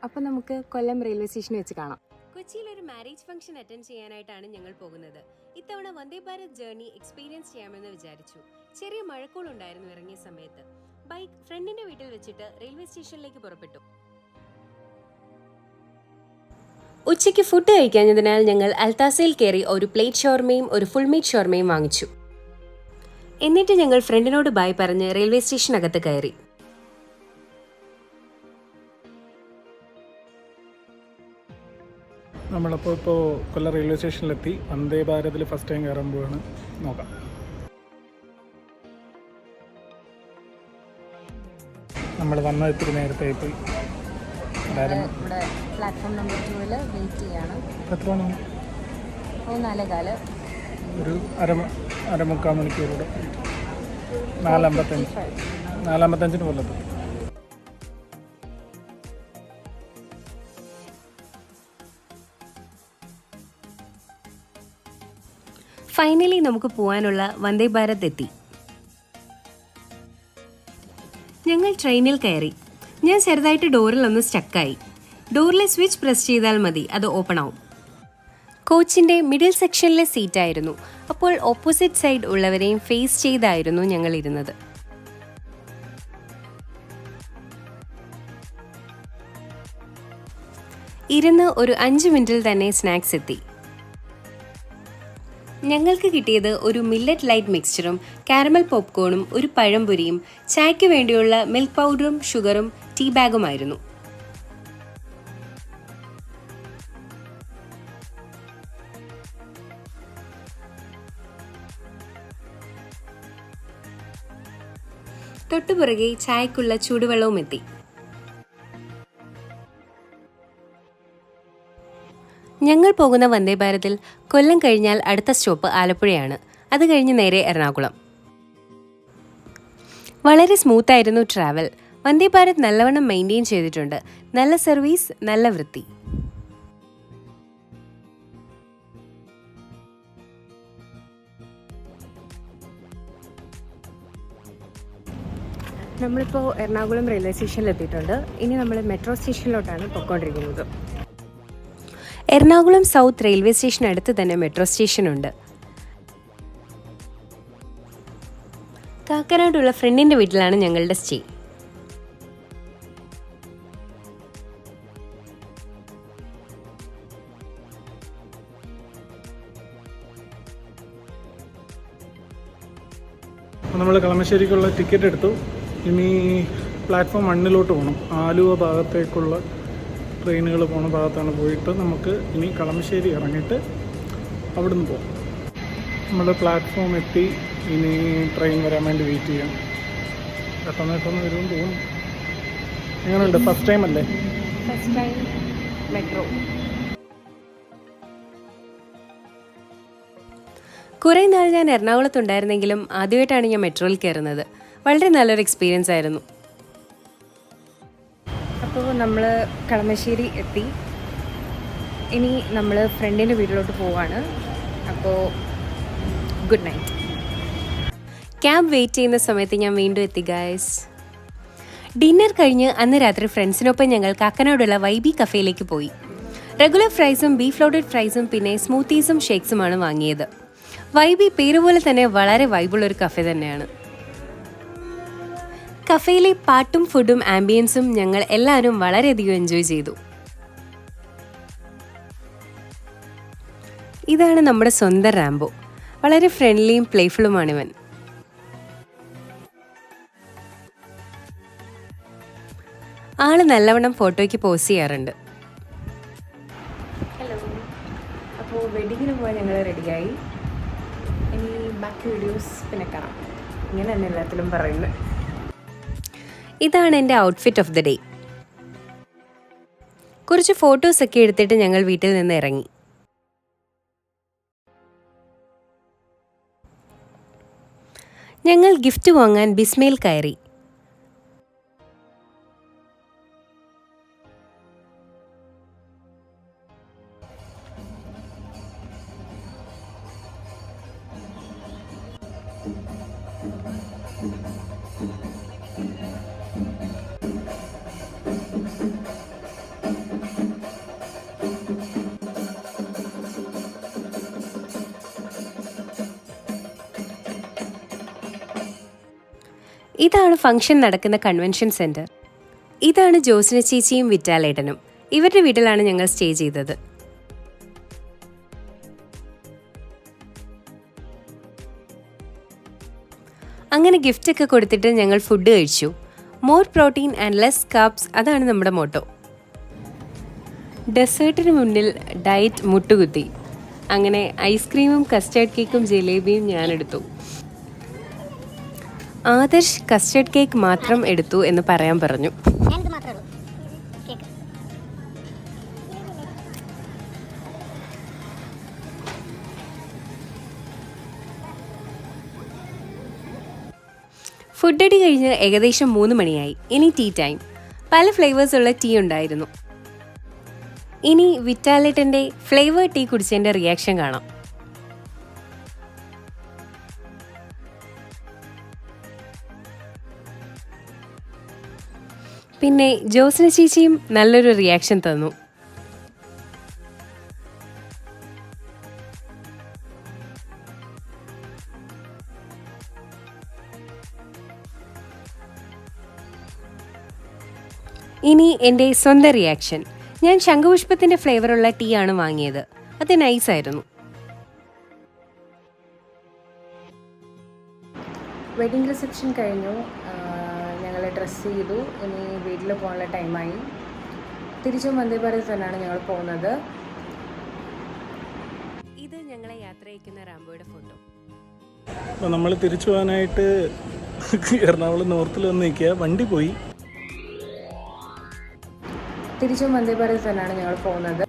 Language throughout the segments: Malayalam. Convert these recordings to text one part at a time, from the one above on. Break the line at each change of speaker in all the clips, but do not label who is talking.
അപ്പോൾ നമുക്ക് കൊല്ലം റെയിൽവേ സ്റ്റേഷനിൽ വെച്ച് കാണാം.
കൊച്ചിയിൽ ഒരു മാരേജ് ഫംഗ്ഷൻ അറ്റൻഡ് ചെയ്യാനായിട്ടാണ് ഞങ്ങൾ പോകുന്നത്. ഇത്തവണ വന്ദേ ഭാരത് ജേർണി എക്സ്പീരിയൻസ് ചെയ്യാമെന്ന് വിചാരിച്ചു. ചെറിയ മഴക്കോളുണ്ടായിരുന്നു ഇറങ്ങിയ സമയത്ത്. ബൈക്ക് ഫ്രണ്ടിന്റെ വീട്ടിൽ വെച്ചിട്ട് റെയിൽവേ സ്റ്റേഷനിലേക്ക് പുറപ്പെട്ടു. ഉച്ചയ്ക്ക് ഫുഡ് കഴിക്കാഞ്ഞതിനാൽ ഞങ്ങൾ അൽത്താസയിൽ കയറി ഒരു പ്ലേറ്റ് ഷവർമയും ഒരു ഫുൾ മീറ്റ് ഷവർമയും വാങ്ങിച്ചു. എന്നിട്ട് ഞങ്ങൾ ഫ്രണ്ടിനോട് ബൈ പറഞ്ഞ് റെയിൽവേ സ്റ്റേഷനകത്ത് കയറി.
നമ്മളിപ്പോൾ കൊല്ലം റെയിൽവേ സ്റ്റേഷനിലെത്തി. വന്ദേ ഭാരതിൽ ഫസ്റ്റ് ടൈം കയറുമ്പോഴാണ് നോക്കാം. നമ്മൾ വന്ന ഇത്തിരി നേരത്തെ പോയി.
ഇവിടെ പ്ലാറ്റ്ഫോം നമ്പർ 2 വെയിറ്റ് ചെയ്യാണ്.
എത്ര മണി?
4:45.
ഒരു അരമുക്കാൽ മണിക്കൂറുടെ 4:55 കൊല്ലത്ത്.
ഫൈനലി നമുക്ക് പോകാനുള്ള വന്ദേ ഭാരത് എത്തി. ഞങ്ങൾ ട്രെയിനിൽ കയറി. ഞാൻ ചെറുതായിട്ട് ഡോറിൽ ഒന്ന് സ്റ്റക്കായി. ഡോറിലെ സ്വിച്ച് പ്രസ് ചെയ്താൽ മതി, അത് ഓപ്പൺ ആവും. കോച്ചിൻ്റെ മിഡിൽ സെക്ഷനിലെ സീറ്റായിരുന്നു. അപ്പോൾ ഓപ്പോസിറ്റ് സൈഡ് ഉള്ളവരെയും ഫേസ് ചെയ്തായിരുന്നു ഞങ്ങൾ ഇരുന്നത്. ഇരുന്ന് ഒരു 5 മിനിറ്റിൽ തന്നെ സ്നാക്സ് എത്തി. ഞങ്ങൾക്ക് കിട്ടിയത് ഒരു മില്ലറ്റ് ലൈറ്റ് മിക്സ്ചറും കാരമൽ പോപ്കോണും ഒരു പഴംപൊരിയും ചായയ്ക്ക് വേണ്ടിയുള്ള മിൽക്ക് പൗഡറും ഷുഗറും ടീ ബാഗുമായിരുന്നു. തൊട്ടുപുറകെ ചായക്കുള്ള ചൂടുവെള്ളവും എത്തി. ഞങ്ങൾ പോകുന്ന വന്ദേ ഭാരതിൽ കൊല്ലം കഴിഞ്ഞാൽ അടുത്ത സ്റ്റോപ്പ് ആലപ്പുഴയാണ്. അത് കഴിഞ്ഞ് നേരെ എറണാകുളം. വളരെ സ്മൂത്തായിരുന്നു ട്രാവൽ. വന്ദേ ഭാരത് നല്ലവണ്ണം മെയിൻറ്റെയിൻ ചെയ്തിട്ടുണ്ട്. നല്ല സർവീസ്, നല്ല വൃത്തി.
നമ്മളിപ്പോൾ എറണാകുളം റെയിൽവേ സ്റ്റേഷനിൽ എത്തിയിട്ടുണ്ട്. ഇനി നമ്മൾ മെട്രോ സ്റ്റേഷനിലോട്ടാണ് പോയിക്കൊണ്ടിരിക്കുന്നത്.
എറണാകുളം സൗത്ത് റെയിൽവേ സ്റ്റേഷൻ അടുത്ത് തന്നെ മെട്രോ സ്റ്റേഷനുണ്ട്. കാക്കനാടുള്ള ഫ്രണ്ടിൻ്റെ വീട്ടിലാണ് ഞങ്ങളുടെ സ്റ്റേ.
നമ്മൾ കളമശ്ശേരിക്കുള്ള ടിക്കറ്റ് എടുത്തു. ഇനി പ്ലാറ്റ്ഫോം 1 പോകണം. ആലുവ ഭാഗത്തേക്കുള്ള ട്രെയിനുകൾ പോകുന്ന ഭാഗത്താണ് പോയിട്ട് നമുക്ക് ഇനി കളമശ്ശേരി ഇറങ്ങിയിട്ട് അവിടുന്ന് പോകും. നമ്മൾ പ്ലാറ്റ്ഫോം എത്തി. ഇനി ട്രെയിൻ വരാൻ വേണ്ടി വെയിറ്റ് ചെയ്യാം. പെട്ടെന്ന് വരുമെന്ന് തോന്നുന്നു. എങ്ങനെയുണ്ട്? ഫസ്റ്റ് ടൈം അല്ലേ?
First time metro.
കുറേ നാൾ ഞാൻ എറണാകുളത്തുണ്ടായിരുന്നെങ്കിലും ആദ്യമായിട്ടാണ് ഞാൻ മെട്രോയിൽ കയറുന്നത്. വളരെ നല്ലൊരു എക്സ്പീരിയൻസ് ആയിരുന്നു.
അപ്പോൾ നമ്മൾ കളമശ്ശേരി എത്തി. ഇനി നമ്മൾ ഫ്രണ്ടിൻ്റെ വീട്ടിലോട്ട് പോവാണ്. അപ്പോൾ ഗുഡ് നൈറ്റ്.
ക്യാബ് വെയിറ്റ് ചെയ്യുന്ന സമയത്ത് ഞാൻ വീണ്ടും എത്തി ഗൈസ്. ഡിന്നർ കഴിഞ്ഞ് അന്ന് രാത്രി ഫ്രണ്ട്സിനൊപ്പം ഞങ്ങൾ കാക്കനാടുള്ള വൈബി കഫേയിലേക്ക് പോയി. റെഗുലർ ഫ്രൈസും ബീഫ് ലോഡഡ് ഫ്രൈസും പിന്നെ സ്മൂത്തീസും ഷേക്സുമാണ് വാങ്ങിയത്. വൈബി പേര് പോലെ തന്നെ വളരെ വൈബുള്ളൊരു കഫേ തന്നെയാണ്. കഫേയിലെ പാട്ടും ഫുഡും ആംബിയൻസും ഞങ്ങൾ എല്ലാവരും വളരെയധികം എൻജോയ് ചെയ്തു. ഇതാണ് നമ്മുടെ സ്വന്തം റാംബോ. വളരെ ഫ്രണ്ട്ലിയും പ്ലേഫുള്ളുമാണിവൻ. ആള് നല്ലവണ്ണം ഫോട്ടോയ്ക്ക് പോസ്റ്റ് ചെയ്യാറുണ്ട്.
ഹലോ. അപ്പോൾ വെഡിങ്ങിന് പോകാൻ ഞങ്ങൾ റെഡിയായി. ഇനി ബാക്കി വീഡിയോസ് പിന്നെ കാണാം. ഇങ്ങനെ തന്നെ എല്ലാത്തിലും പറയുന്നത്.
ഇതാണ് എൻ്റെ ഔട്ട്ഫിറ്റ് ഓഫ് ദ ഡേ. കുറച്ച് ഫോട്ടോസൊക്കെ എടുത്തിട്ട് ഞങ്ങൾ വീട്ടിൽ നിന്ന് ഇറങ്ങി. ഞങ്ങൾ ഗിഫ്റ്റ് വാങ്ങാൻ ബിസ്മയിൽ കയറി. ഇതാണ് ഫംഗ്ഷൻ നടക്കുന്ന കൺവെൻഷൻ സെൻറ്റർ. ഇതാണ് ജോസ്ന ചേച്ചിയും വിറ്റാലേട്ടനും. ഇവരുടെ വീട്ടിലാണ് ഞങ്ങൾ സ്റ്റേ ചെയ്തത്. അങ്ങനെ ഗിഫ്റ്റൊക്കെ കൊടുത്തിട്ട് ഞങ്ങൾ ഫുഡ് കഴിച്ചു. More protein and less carbs, അതാണ് നമ്മുടെ മോട്ടോ. ഡെസേർട്ടിന് മുന്നിൽ ഡയറ്റ് മുട്ടുകുത്തി. അങ്ങനെ ഐസ്ക്രീമും കസ്റ്റേർഡ് കേക്കും ജിലേബിയും ഞാനെടുത്തു. ആദർശ് കസ്റ്റേർഡ് കേക്ക് മാത്രം എടുത്തു എന്ന് പറയാൻ പറഞ്ഞു. ഫുഡ് അടി കഴിഞ്ഞ് ഏകദേശം 3 മണിയായി. ഇനി ടീ ടൈം. പല ഫ്ലേവേഴ്സുള്ള ടീ ഉണ്ടായിരുന്നു. ഇനി വിറ്റാലേട്ടൻ്റെ ഫ്ലേവർ ടീ കുടിച്ചതിൻ്റെ റിയാക്ഷൻ കാണാം. പിന്നെ ജോസ്ന ചേച്ചിയും നല്ലൊരു റിയാക്ഷൻ തന്നു. ഇനി എൻ്റെ സ്വന്തം റിയാക്ഷൻ. ഞാൻ ശംഖുപുഷ്പത്തിൻ്റെ ഫ്ലേവറുള്ള ടീ ആണ് വാങ്ങിയത്. അത് നൈസായിരുന്നു.
വെഡിങ് റിസപ്ഷൻ കഴിഞ്ഞു. ഞങ്ങൾ ഡ്രസ്സ് ചെയ്തു. ഇനി വീട്ടിൽ പോകാനുള്ള ടൈമായി. തിരിച്ചും വന്ദേ ഭാരത് തന്നെയാണ് ഞങ്ങൾ പോകുന്നത്.
ഇത് ഞങ്ങളെ യാത്ര അയക്കുന്ന റാംബോയുടെ ഫോട്ടോ.
അപ്പോൾ നമ്മൾ തിരിച്ചു പോകാനായിട്ട് എറണാകുളം നോർത്തിൽ വന്ന് നിൽക്കുക. വണ്ടി പോയി.
തിരിച്ചും വന്ദേ ഭാരത് തന്നെയാണ് ഞങ്ങൾ പോകുന്നത്.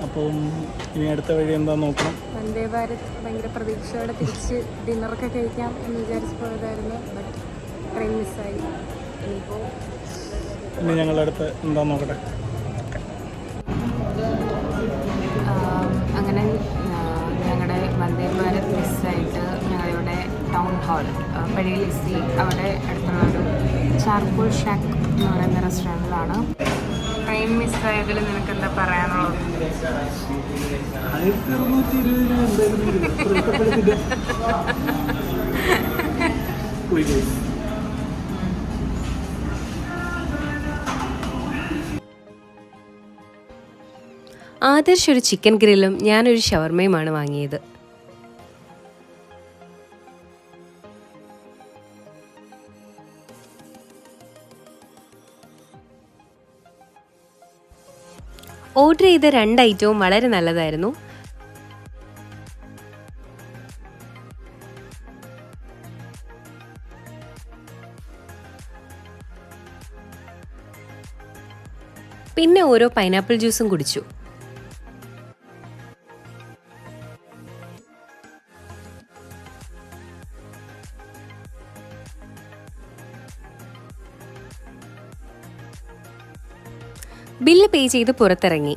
അപ്പം ഇനി അടുത്ത വഴി എന്താന്ന് നോക്കണം.
വന്ദേ ഭാരത് ഭയങ്കര പ്രതീക്ഷയോടെ തിരിച്ച് ഡിന്നറൊക്കെ കഴിക്കാം എന്ന് വിചാരിച്ച് പോയതായിരുന്നു. ബട്ട് ട്രെയിൻ മിസ്സായി. ഇനിയിപ്പോൾ
ഇനി ഞങ്ങളടുത്ത് എന്താന്ന് നോക്കട്ടെ.
അങ്ങനെ ഞങ്ങളുടെ വന്ദേ ഭാരത് മിസ്സായിട്ട് ഞങ്ങളിവിടെ ടൗൺ ഹാൾ പഴയലെത്തി. അവിടെ അടുത്തുള്ളൊരു ചാർക്കോൾ ഷാക്ക് എന്ന് പറയുന്ന റെസ്റ്റോറൻറ്റിലാണ്. ട്രെയിൻ മിസ്സായതിൽ നിനക്ക് എന്താ പറയാനുള്ളത്?
ആദർശ് ഒരു ചിക്കൻ ഗ്രില്ലും ഞാനൊരു ഷവർമയുമാണ് വാങ്ങിയത്. ഓർഡർ ചെയ്ത 2 ഐറ്റവും വളരെ നല്ലതായിരുന്നു. പിന്നെ ഓരോ പൈനാപ്പിൾ ജ്യൂസും കുടിച്ചു. ബില്ല് പേ ചെയ്ത് പുറത്തിറങ്ങി.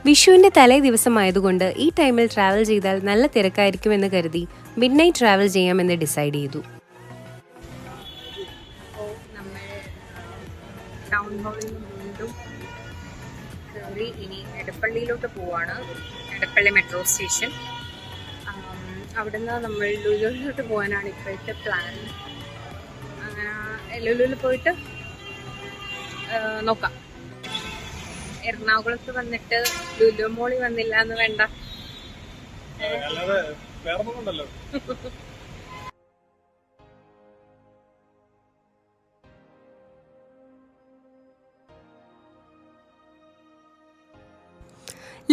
വിഷുവിൻ്റെ തലേ ദിവസമായതുകൊണ്ട് ഈ ടൈമിൽ ട്രാവൽ ചെയ്താൽ നല്ല തിരക്കായിരിക്കുമെന്ന് കരുതി മിഡ് നൈറ്റ് ട്രാവൽ ചെയ്യാമെന്ന് ഡിസൈഡ് ചെയ്തു.
നമ്മൾ ടൗൺ ഹാളിൽ വീണ്ടും കയറി ഇനി എടപ്പള്ളിയിലോട്ട് പോവാണ്. Edappally metro station. അവിടുന്ന് നമ്മൾ ലുലുവിലോട്ട് പോകാനാണ് ഇപ്പോഴത്തെ പ്ലാൻ. ലുലുവിൽ പോയിട്ട് നോക്കാം. എറണാകുളത്ത് വന്നിട്ട് ലുലു മോളി വന്നില്ല എന്ന് വേണ്ട.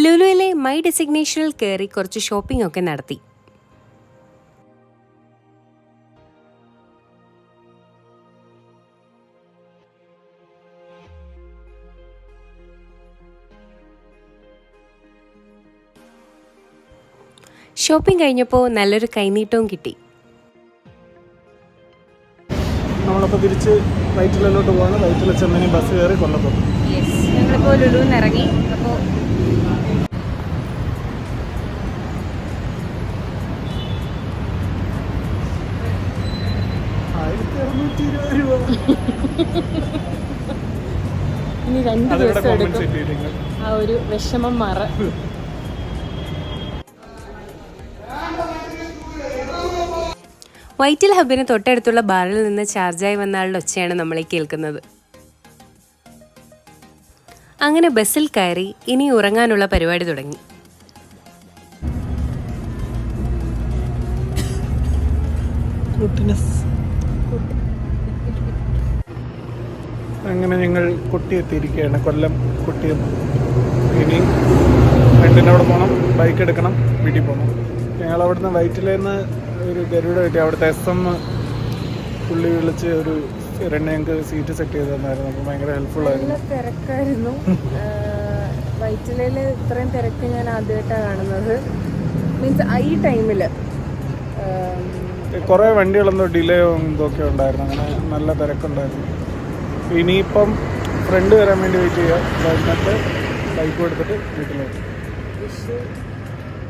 ലുലുവിലെ മൈ ഡെസിഗ്നേഷനിൽ കയറി കുറച്ച് ഷോപ്പിംഗ് ഒക്കെ നടത്തി. ഷോപ്പിംഗ് കഴിഞ്ഞപ്പോൾ നല്ലൊരു കൈനീട്ടവും കിട്ടി.
നമ്മളപ്പോൾ തിരിച്ച് വൈറ്റിലോട്ട് പോകാണ്. വൈറ്റിൽ ചെന്നൈ ബസ് കയറി കൊല്ലത്തോട്ട്.
ഞങ്ങളിപ്പോൾ ലുലുവിൽ ഇറങ്ങി. അപ്പോൾ ഇനി 2 ദിവസം എടുക്കും ആ ഒരു വിഷമം മാറാൻ.
വൈറ്റിൽ ഹബിന് തൊട്ടടുത്തുള്ള ബാറിൽ നിന്ന് ചാർജായി വന്ന ആളുടെ ഒച്ചയാണ് നമ്മളീ കേൾക്കുന്നത്. അങ്ങനെ ബസ്സിൽ കയറി ഇനി ഉറങ്ങാനുള്ള പരിപാടി തുടങ്ങി.
അങ്ങനെ ഞങ്ങൾ കൊട്ടി എത്തിയിരിക്കുകയാണ്, കൊല്ലം കൊട്ടിയം. ഇനി ഫ്രണ്ടിനവിടെ പോകണം, ബൈക്ക് എടുക്കണം, വീട്ടിൽ പോകണം. ഞങ്ങൾ അവിടുന്ന് വൈറ്റിലേന്ന് ഒരു ഗരുഡ കിട്ടി. അവിടുത്തെ SM പുള്ളി വിളിച്ച് ഒരു ഞങ്ങൾക്ക് സീറ്റ് സെറ്റ് ചെയ്ത് തന്നായിരുന്നു. അപ്പോൾ ഭയങ്കര ഹെൽപ്ഫുൾ ആയിരുന്നു.
തിരക്കായിരുന്നു. വൈറ്റിലയിൽ ഇത്രയും തിരക്ക് ഞാൻ ആദ്യമായിട്ടാണ് കാണുന്നത്. മീൻസ് ഈ ടൈമിൽ
കുറേ വണ്ടികളെന്തോ ഡിലേയോ ഇതൊക്കെ ഉണ്ടായിരുന്നു. അങ്ങനെ നല്ല തിരക്കുണ്ടായിരുന്നു. ഇനിയിപ്പം ഫ്രണ്ട് വരാൻ വേണ്ടി വെയിറ്റ് ചെയ്യുക. എന്നിട്ട് ബൈക്ക് എടുത്തിട്ട് വീട്ടിലോട്ട്.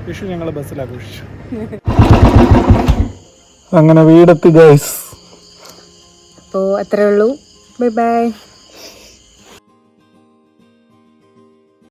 വിഷു ഞങ്ങൾ ബസ്സിൽ ആഘോഷിച്ചു. അങ്ങനെ വീടെത്തി ഗൈസ്.
അപ്പോൾ അത്രേ ഉള്ളൂ. Bye bye.